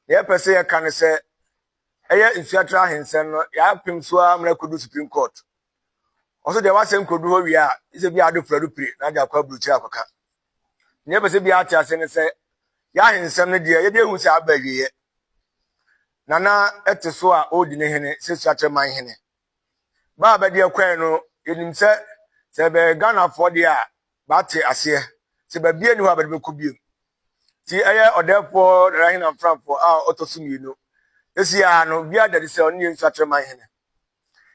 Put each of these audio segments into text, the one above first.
Ye pese ye kan se eye nsuatra ahensen no ya pem so amra kodu Supreme Court. Also de wasem kodu ho wi a ise bi ado fradu pri na ja kwa bruchi akoka. Ye pese bi ati ase ne se ya ahensen no de ye de hu se abawiye. Nana eteso a odi ne hene se suatra man hene. Ba ba de kwan no enim se be Ghana for de a ba te ase se ba bie ni ho abade be kubiem. Ti eye odefo rahin and Frankfurt a otosumi no esi a no bia de se oni nsuatreman hene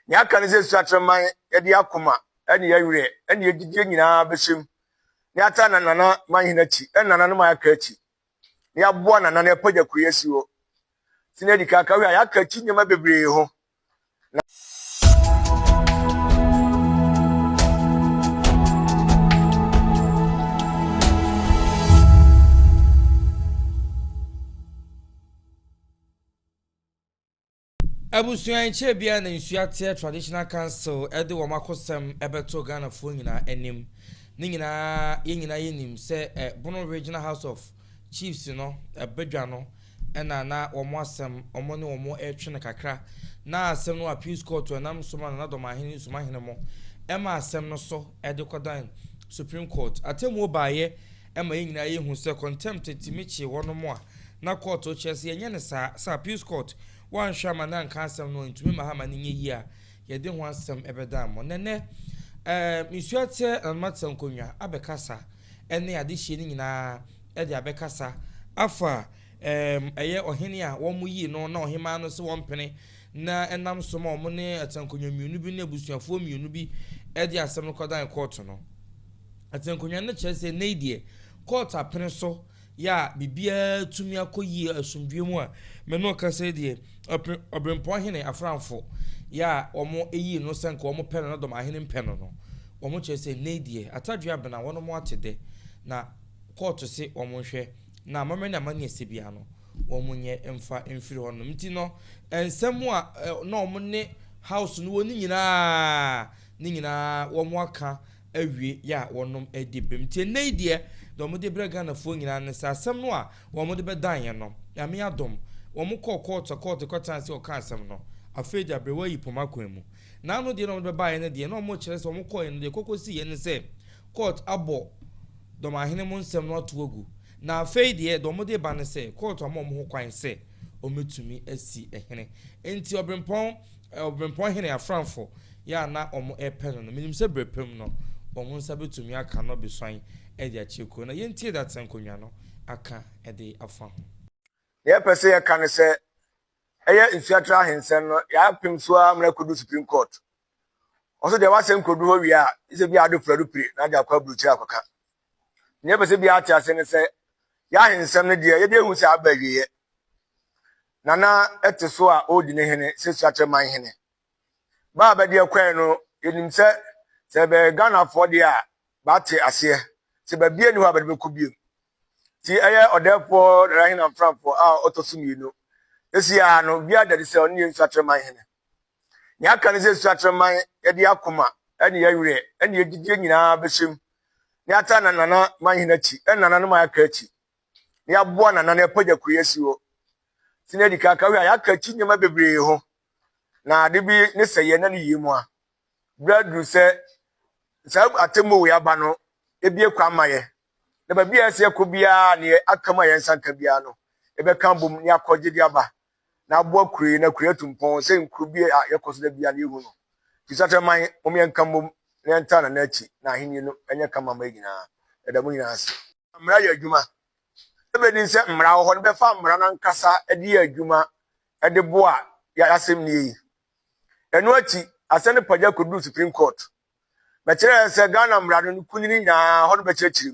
nya kan se nsuatreman e de akoma ene ya wure ene ye gidie nyina behim ne ata na nana man hene chi nana no ma aka chi ne aboa nana ne pagya kuyesi wo sine dika ka wi a aka chi nyama bebre ho. Abusuan Chebia na Nsuate Traditional Council ede wo makosem ebeto Ghana fo nyina enim ni nyina yenim se Bono Regional House of Chiefs no ebedwa no na wo mo asem omo ne wo mo etwe kakra na asem no appeals court nam soma na do mahene soma hene mo ema asem no so ede kodan Supreme Court atemu baaye ema nyina yehu se contempt timichi wono mo a na court o chese yenye ne sa appeals court one shaman and cansel no into me mahama ni ye ye de ho asem ebeda mo nene misuate matsan konwa abekasa ene ade hie ni nyina e de abekasa afa eye ohene a wo mu yi no na ohema no se won pene na enam so ma mo ne atankonwa miunu bi na busuafo miunu bi e de asem no kodan court no atankonwa na chese ne die court apene so ya bibia tumi akoyi asumdwe mu a me no ka se de obrempo hene afranfo ya omo eyi no senka omo peno no dom ahene mpeno no omo chese nedie atadwe abena wono mo atede na court se omo hwe na mamre na mani esebia no omo nye emfa emfiri hono mti no ensemu a na omo ne house no woni nyina omo aka awie ya wonom edibem mti nedie do de brega na fo nyina ne sa asem no a womo de bedan ye no ya me adom womo court kwatanse o kansem no afeja abrewa yi pomakwan mu na no de no be bae ne de no mo kire se womo koy no de kokosi ye ne se court abo do ma hene mu nsem no togu na afeide do mo de ba ne se court amo mo ho kwan se o metumi asi ehene enti obrempon hene afranfo ya na omo epeno no minim se brepem no omo nsa betumi aka no beswan e de achiko na yentie that sankonwa no aka e de afa ho Ye pese ye kan se eye nsuatra ahensen no ya pem so amra kodu Supreme Court. Also de wasem kodu ho wi a ise bi ado fradu pri na ja kwa bruchi akoka. Ye pese bi ati ase ne se ya ahensen no de ye de hu se abawiye. Nana eteso a odi ne hene se suatra man hene. Ba ba de kwan no enim se be Ghana for de a ba te ase se ba bie ni ho abade be kubiem. Ti eye odefo rahin and Frankfurt a otosumi no esi a no bia de se oni nsuatreman hene nya kan se nsuatreman e de akoma ene ya wure ene ye gidie nyina behim ne ata na nana man hene chi nana no ma aka chi ne aboa nana ne pagya kuyesi wo sine dika ka wi aka chi nyama bebre ho na ade bi ne seye na ne yimu a bradu se atemo we aba no ebie kwa maye na ba bia se yakobia ne akama yensanka bia no ebe kan bom ne akogye di aba na abo kure na kure tumpon se nkrubi yakoso da bia ne hu no tisata man omyen kan bom ne enta na nachi na ahini no enye kama magina eda mu nyina ase amra ya adwuma ebe din se mra ho no be fa mra na nkasa ede ya adwuma ede boa ya asem ne yi enu achi asene pagya kodu Supreme Court be kire se Ghana mra no kunini nya ho no be kire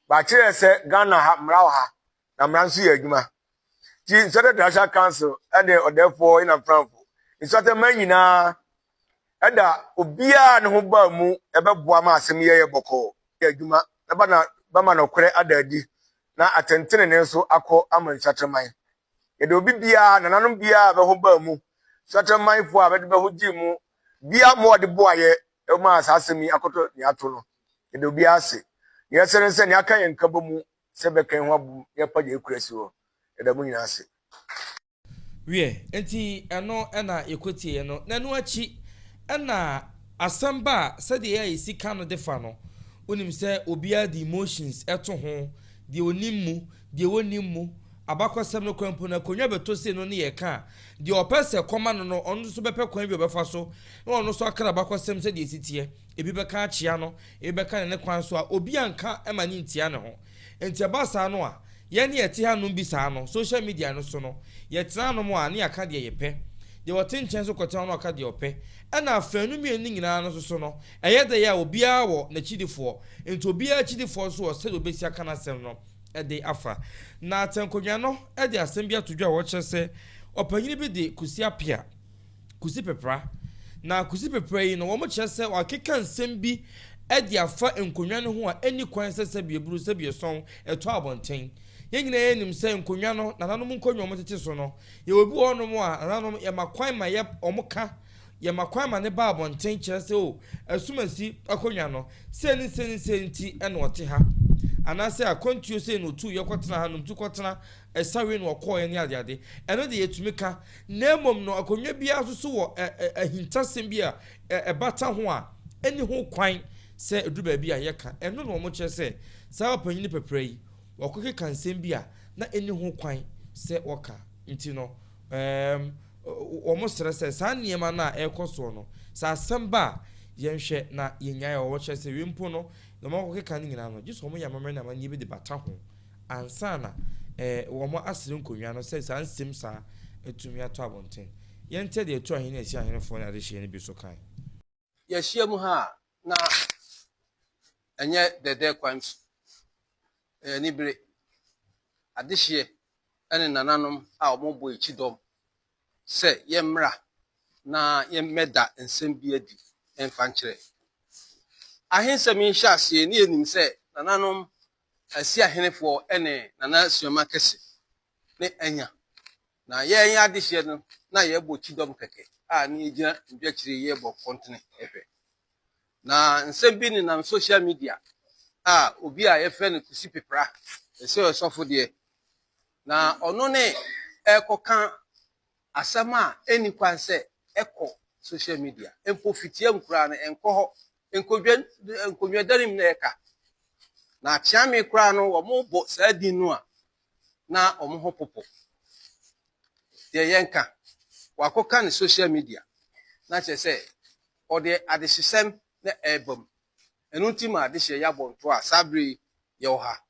ba kire se Ghana ha mra ha na mra nso ya adwuma ti Nsuate Traditional Council ade odefo ina Frankfurt Nsuate manyina eda obia ne ho ba mu ebeboa ma asem ye boko ya adwuma na ba ma no kure adadi na atentene ne nso akọ ama Nsuate man ye de obi bia nananom bia be ho ba mu Nsuate man fo a be ho gi mu bia mo de boaye e ma asasemi akoto ni ato no ye de obi ase ye sere nse ni aka ye nka ba mu se be kan ho abu ye pa je kurasi wo eda mu nyina ase wie enti eno na yekotie no nanu achi na asamba said ya isika no defa no onim se obia the emotions eto ho de onimmu de wonimmu abakwasem no kwampo na konwa beto se no ne ye ka de opese koma no no ono so bepe kwan bi obefa so na ono so akara abakwasem se de esitie ebi beka achia no ebi beka ne kwan so a obi anka ema ni ntia ne ho enti abasa no a ye ne yete ha no bi sa no social media no so no ye tena no mo a ne aka de yepe de wote nchen so kwata no aka de ope na afanu mi ni nyina no so no eye de ya obi a wo na chidifo enti obi a chidifo so o se obesi aka na sem no de afa na atankodwa no de asem bia todwa wo kyese opanyini bi de kusi apia kusi pepra na kusi pepra yi no wo mo kyese wa keka nsem bi de afa enkonwa no ho a eni kwan sese bi eburu se bi son eto abonten yenyina yenim se enkonwa no nananom nkonwa mo tete so no ye obi wonom a nananom ye makwan ma ye omoka ye makwan ma ne ba abonten kyese o asumasi akonwa no se ni nti ene ote ha anase akontuo se no tu yekotena hanum tu kotena esawe no okoye ne ade eno de yetumika na mom no akonwa bia so wo ahintasem bia ebata ho a eni ho kwan se eduba bia yeka eno no mo kye se sa opanyini peprai wakoke kansem bia na eni ho kwan se woka nti no omo stress sa niema na ekoso no sa asamba yenhwe na yenyaye wo kye se wimpo no no mo ko kan nyina no jiso mo yamamre na manye bi de bata ho ansa na wo mo asire nkonwa no se san sim sa etumi ato abonten yente de eto ahene esi ahene fo na de hye ne bi so kan ya hye mu ha na enye dede kwams ni bire adehye ene nananom a omo bo echidom se yemra na yemmeda nsem bi adi emfa nkyere ahensem nhyaase ni enim se nananom asi ahenefo ene nana suama kese ne anya na ye adehye no na ye bo chidom keke a ni egina ndwakire ye bo kontine ehwe na nsem bi ni na social media a obi a ye fe ne kusi pepra ese osofo de na ono ne ekokan asama eni kwanse eko social media empo fitiam kura na enko ho enkodwa darim na eka na chiame kura no wo mo bo sadi no a na omo ho popo de yenka wakoka ne social media na che se ode adesesem na ebom enunti ma adehye ya bonto a sabri ye ha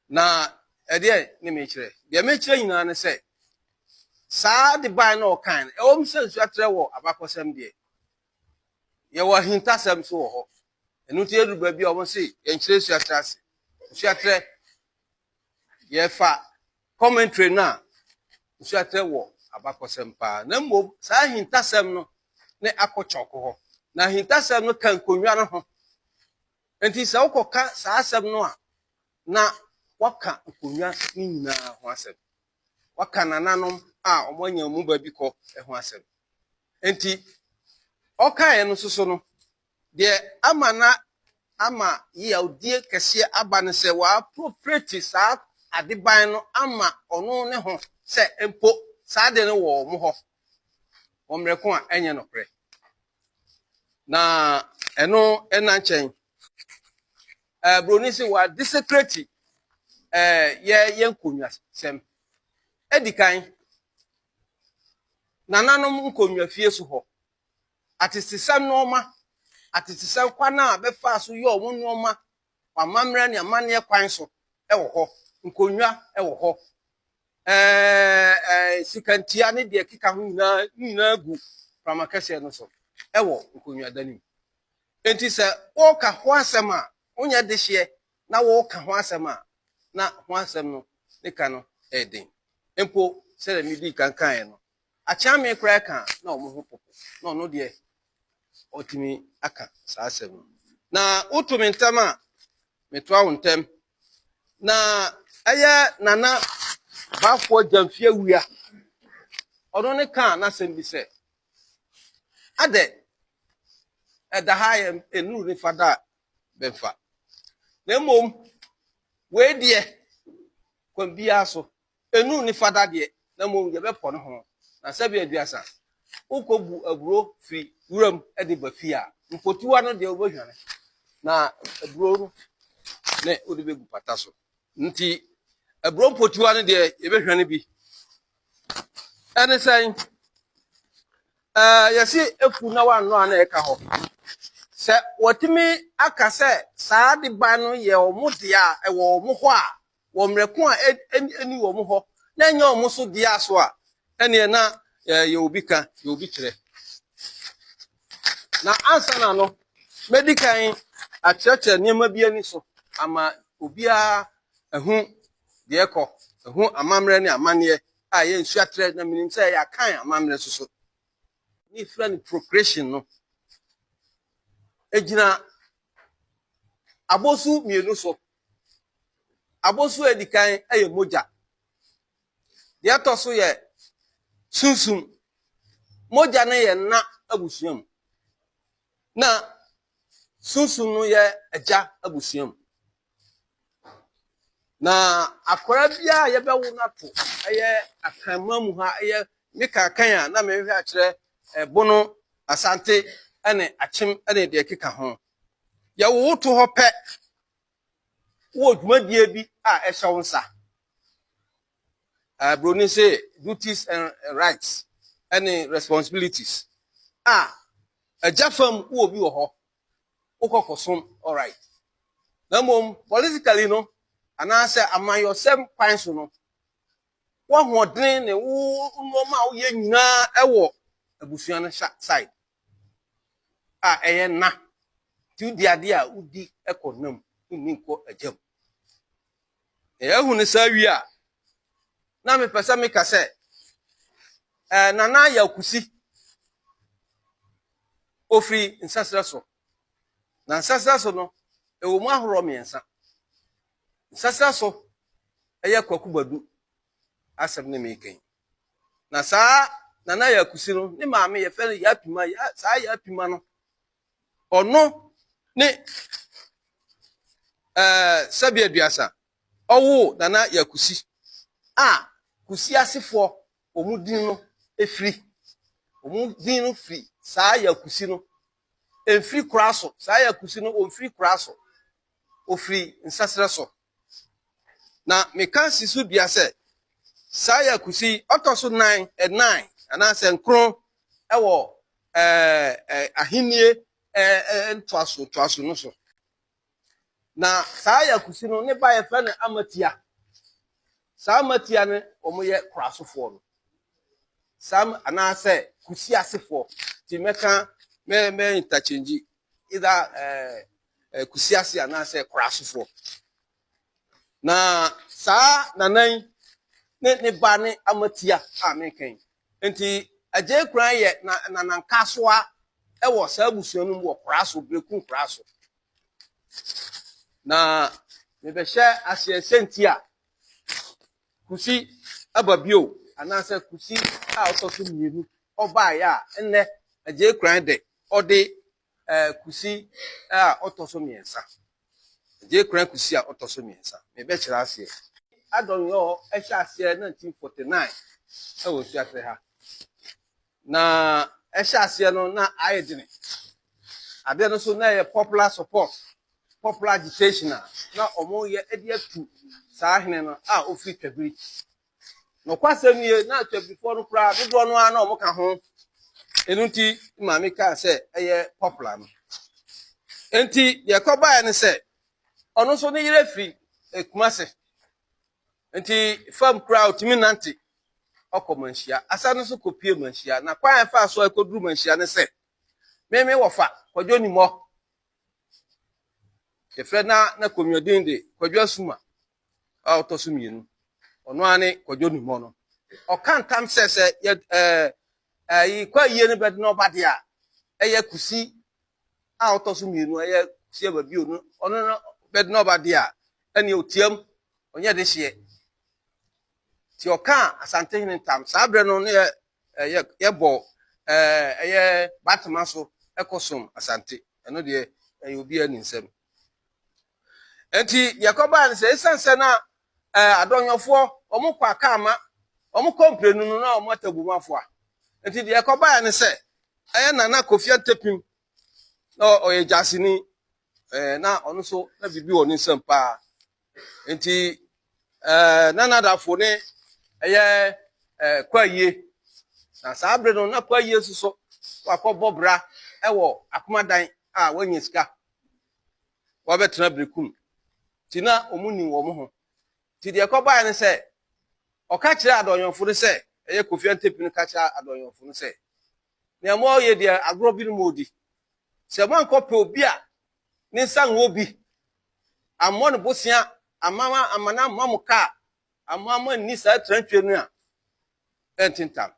na ede ne me kire de me kire nyina ne se saa de ban na okan e wom se nsu atre wo abakosem de ye wo hintasem so wo ho enunti eduba bi omo se ye nkire nsu atre ase nsu atre ye fa commentary na nsu atre wo abakosem pa na mbom saa hintasem no ne akochoko ho na hintasem no kan konwa no ho enti sa ukoka saa asem no a na waka konwa ni nyina ho asem waka nananom a omanya mu ba bi ko ho asem enti okaye no soso no de ama ye odie kese aba ne se wa appropriate saa adeban no ama ono ne ho se empo saa de no wo mo ho omreko a enye no pre na eno enanchen bronisi wa desecrate ye nkonwa sem edikan nananom nkonwa fie so ho atesesam noma atesesam kwana befa so ye omo noma amamra ne amane kwan so ewo ho nkonwa ewo ho sikantia ne de kika ho nyina gu pramakase no so ewo nkonwa danim enti se wo ka ho asem a onya de hye na wo ka ho asem a na ho asem no ne ka no eden empo se le mi di kankan no acha me kra ka na omo ho popo na ono de otimi aka sa asem na utumi ntama metwa wontem na aya nana bafo jamfie wia ono ne ka na asem bi se ade edahayem enu ni fada benfa na mom we de kwambia so enu ni fada de na mo ye be pɔ no ho na sabi aduasa ukobu aburo fi wuram de ba fi a mpotiwa no de obohwane na aburo no ne odi begu pata so nti aburo mpotiwa no de ye behwane bi ene san yesi efu na wan no ana eka ho se wotimi aka se saa de ba no ye omode a ewo omo ho a wo mreko a eni wo mo ho na nya omo so dia so a ene na ye obi ka ye obi kire na ansa na no medical acheche niema bi ani so ama obi a ehu de ekọ ehu amamre ne amane a ye nsu atre na minim se ya kan amamre so ni friend procreation no ejina abosu mienu so abosu edikan eye moja de atoso ye sunsum moja na ye na abusuam na sunsum no ye eja abusuam na akora bia ye be wo na to eye akanmamu ha eye meka kan a na me hwe a kire bono asante ene achim ene de keka ho ye wo to ho pe wo dwumadie bi a ehye wo nsa broni say duties and rights and responsibilities ajafam wo bi wo ho ukokosom all right na mom politically no ana say amayosem kwan so no wo hodren ne wo noma wo ye nyina ewo abusua no side eye na ti di ade a udi ekonam ni nko ajam hu ne sa wi a na me pesa me ka se nana yakusi ofri nsasra so na nsasra so no ewo mu ahoro miensa nsasra so eye kwakubadu asem ne me kan na sa nana yakusi no ne maame ye fe ya pima ya sa ya pima no ono ne sabi aduasa owo nana yakusi kusi asefo omudin no efri omudin no fri saa yakusi no enfri kraso saa yakusi no ofri kraso ofri nsasere so na mekansi so bia se saa yakusi otoso 9 ana se nkron ewo ahinie ntwaso no so na saa yakusi no ne ba ye fa na amatia saa matia ne omoye krasofo no sam ana se kusi asefo ti meka me interchange either kusi ase ana se krasofo na saa nanan ne ba ne amatia amekan enti aje kran ye na nankasoa ewo saa busuo no wo kraso breku kraso na me be hye ase sentia kusi ababio anase kusi a otoso mienu oba ya enne aje kran de ode kusi a otoso miensa aje kran kusi a otoso miensa me be kira ase adonyo ehye ase 1949 ewo su ase ha na ehye ase no na ayedine ade no so na popular support popular agitation na omo ye edi atu saa hene no ofri twabiri no kwasem ye na twabiri fo no kra dodo no na omo ka ho enunti maame ka se eye popular no enti ye ko ba ne se ono so ne yire fri ekumase enti fam crowd timi nante okomanhia asa no so kopie manhia na kwan fa so ekoduru manhia ne se meme wofa kwadwo ni mo ye fre na komyodin de kwadwo asuma otoso mienu ono ane kwadwo ni mo no okantam se yi kwa yie ne bed no bade a eye kusi otoso mienu eye kusi ababi ono no bed no bade a ene otiam onye de hye ti oka asante hene tam sabre no ne ye bo eye batman so ekosom asante eno de obi ani nsem enti yakoba ne se esanse na adonyofo omukwa kama Omo complain no na omo tabumafo a. Enti de ekoba ya ne se eye Nana Kofi Antepim na oye jasini na ono so na bibi woni nsem pa. Enti Nana Dafo ne eye kwaye na sabre no na kwaye suso wakobọ bra ewo akomadan a wanye sika wabetena brekum tina omuni wo mo ho ti de ekoba ya ne se oka kire adonyonfo ne se eye Kofi Antepim ka kire adonyonfo ne se na mo ye de agro bi no modi se man kope obi a ne san obi amon bosia amama amana mamuka amama ni sa trantwe no a entintam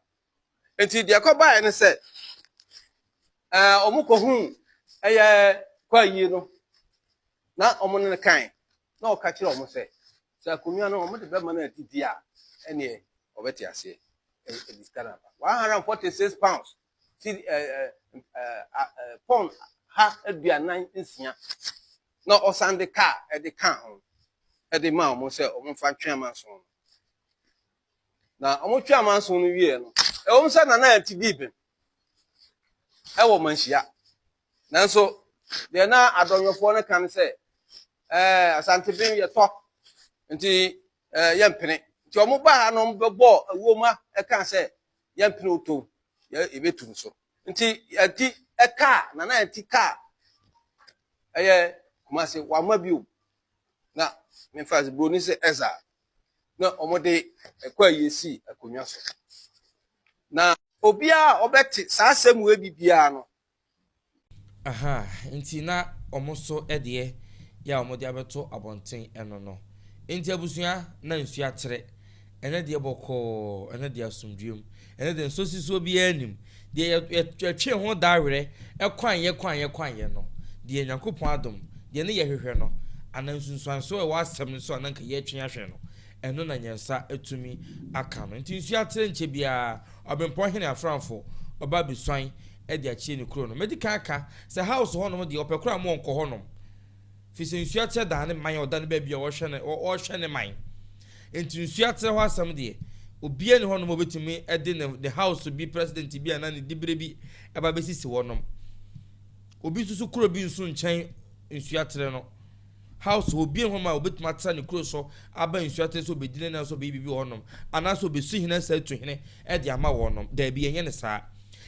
enti de ekoba ya ne se omuko hu eye kwayi no na omo ne kan na o ka kire omo se akonua no omo de be ma na atidi a ene obeti ase e diskara 146 pounds see pound ha aduanan nsia na osande car e de kan ho e de ma omo se omo fa twema so na omo twema so no wie no e omo se na atidi be e wo manhia nanso de na adonyofo ne kan se Asantepim ye to nti ye mpene nti omo ba ha no bebo awoma e kan se ye mpene oto ye ebetum so nti ati eka na ati ka eye kuma se wa ma bi o na me fa bro ni se eza na omo de ekwa yesi akonwa so na obia obeti sa asem we bibia no aha nti na omo so ede ya omo de abeto abonten eno no nti abusua na nsu atere ene de boko ene de asumdwem ene de nsosiso bi anim de yetwe ho dawere ekwan ye no de Nyankopon adom de ne ye hwehwe no anansunsuanso e wasem so ananka ye twe ahwe no eno na nyensa etumi aka no nti nsu atere nche bia obempo hene afranfo oba biswan e de achie ne kuro no medical aka se house ho no de opekura mo nko ho no fi nsu atere da ne man oda ne ba bia wo hwe ne man enti nsu atere ho asam de obie ne ho no mobetumi e de the house be president bi ana ne dibre bi e ba besisi wo no obi susu kuro bi nsu nchen nsu atere no house obie ho ma obetuma atsa ne kuro so aba nsu atere so bedine na so be bibi wo no ana so besu hina sa tu hine e de ama wo no da bi enye ne saa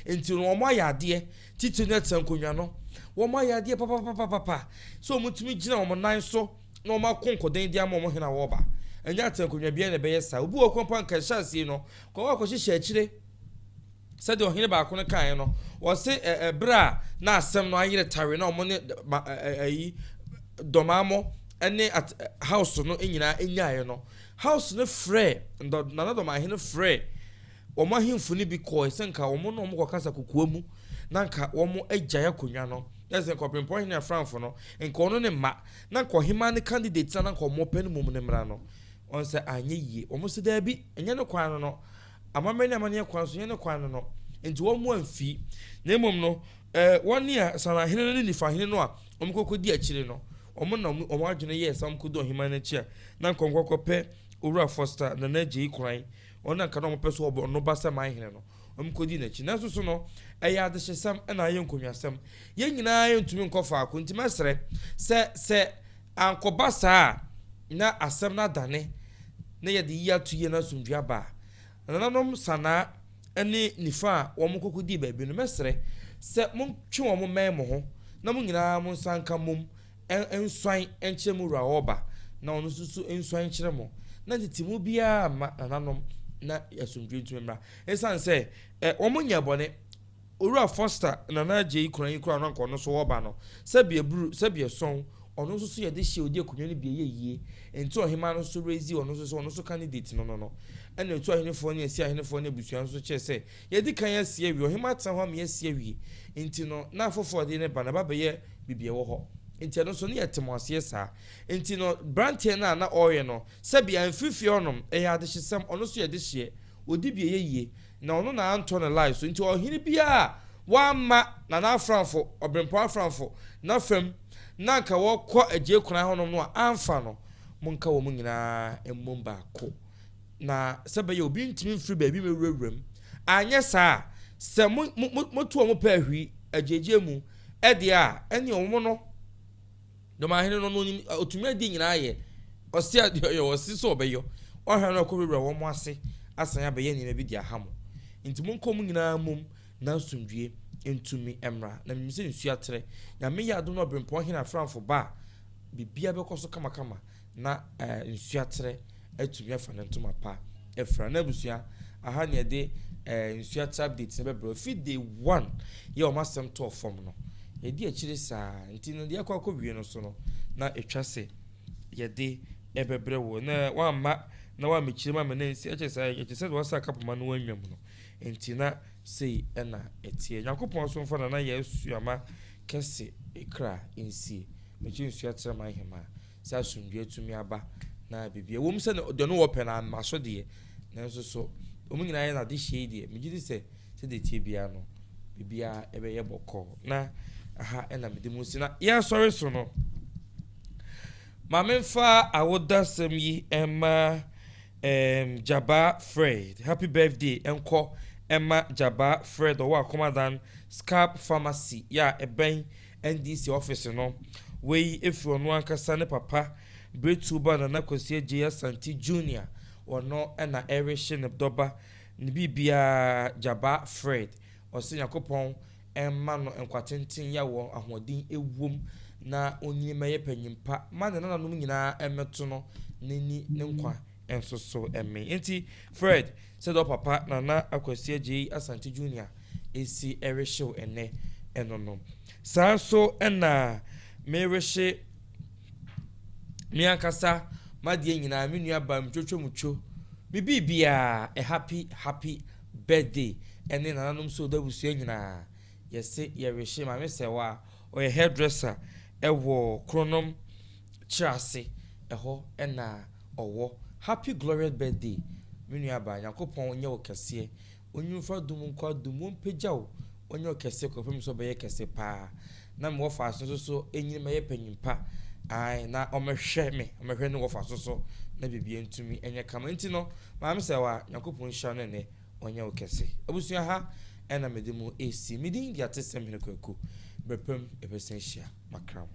enti no omo ayade titi ne tsankonwa no wo mo ayade papa so mutumi gina omo nan so na omo akonkodan di ama omo hina wo ba enya tsankonwa bia ne be yesa obi wo kompa nka hyase no ko wa ko hye akire said the ohine ba ko ne kan no wo se bra na asem no ayire tare na omo ne ayi domamo ene at house no enyina enyae no house no frɛ nana dom ahene frɛ omo ahemfo ne bi ko senka omo no omo kokasa kokoa mu nanka omo agyae akonwa no yesen ko pempo hene afranfo no enka ono ne ma nanka ohima ne candidate nanka omo pɛ no mum ne mra no on se anye yie omo se da bi enye ne kwan no amamani amane kwan so enye ne kwan no enti omo amfi na emom no woni a sana hene ne nifa hene no a omo kokodi akire no omo na omo adwene ye sam kodo ohima na chia na nkonkokopɛ Owura Foster na na gye kwan ona nka no mo pɛ so obo no basa man hene no omo kodi na chi na so no ɛyɛ adehyesam na ayɛ nkonwasam ye nyinaa yɛ ntumi nkɔfa akɔ ntimi asrɛ sɛ ankoba saa na asɛm na dane na yɛ de ya tuye na sumdua ba nananom sana ɛne nifa a wɔn kokodi baabi no mesrɛ sɛ mo twe wɔn man mo ho na mo nyinaa mo nsanka mom enswan enche mu raoba na ono susu enswan kire mo na titimu bia ma nananom na yasumdwe ntumra esan se omo nya bone Owura Foster na na je ikuran no nko no so woba no sabia buru sabia son ono susu ye de hye odi akunwa ne bia yeye enti ohima no so raise ono so candidate no ena etu ahenefo ne asi ahenefo ne busuan so che se ye di kan asie wi ohima tan ho me asie wi enti no na afofo de ne ba na ba be ye bibie wo ho enti no so ne yetemoase saa enti no brantie na oye no sabia mfifie onom ya de hyesem ono so ye de hye odi bie yeye na ono na anto na live so enti ohini bia wa ma na afranfo obrempo afranfo na fam na nka wo kɔ agye kuna honom no amfa no monka wo mu nyinaa emmom ba ko na sebe ye obi ntimi mfiri baabi mewurawuram anya saa se motu omo pa ahwi ajeje mu ede a ene omo no do ma hene no no otumi adi nyina ye osi ade yo osi so obeyo ohwa no akowura wo mo ase asan abaye ni na bi di ahamo ntimo nkom nyina mum na sundue ntumi emra na mimse nsu atere na me ya do no brempo hena franfo ba bibia bekoso kama na nsu atere atumi afa ne ntoma pa efra na busua aha ne de nsu atere update ne bebro fi day 1 ye o masem to form no ye di akire saa nti no de akwa wie no so no na etwa se ye de ebebre wo na wa ma na wa mechire ma me nansi eche se do wasa kapoma no wanwam no nti na sei na etie yakopon so mfa na ye asuama kese ekra nsi mechi nsu atere ma hema sa sundue atumi aba na bibia wom se de no open na maso de na nso so omunyina ye na de hye de megidi se de tie bia no bibia ebe ye bokọ na aha na medemu si na ya sorry so no mamemfa awodasem yi emma Jaba Fred happy birthday enko Emma Jaba Fred owa komadan Scalp Pharmacy ya eben NDC office no we efro no ankasa ne papa Bretuba na nakosie J Santi Junior ono na erishe ne doba ne bibia Jaba Fred osi yakopon emma no enkwatenten ya wo ahodin ewom na onyima ye panyimpa ma na nanum nyina emeto no neni ne nkwa enso so eme enti Fred said o papa na akwasi J Asante Junior esi ereshow ene enono sa so na mereshe miankasa madie nyina menua ba mtwotwomutwo bibia a happy birthday ene nananum so da busua nyina yese yereshe ma mesewa o ye hairdresser ewo kronom chase eho na owo happy glorious birthday menua ba yakopon onye okese onyumfa dum nkwa dum mpegyaw onye okese kopem so be ye kese pa na me wofa so enyim ye panyimpa ai na omehwe ne wofa so na bibia ntumi enye kama nti no ma mesewa yakopon hya no ne onye okese abusua ha ena medemu esi midin dia tesem ne kwaku bepem ebesenhia makram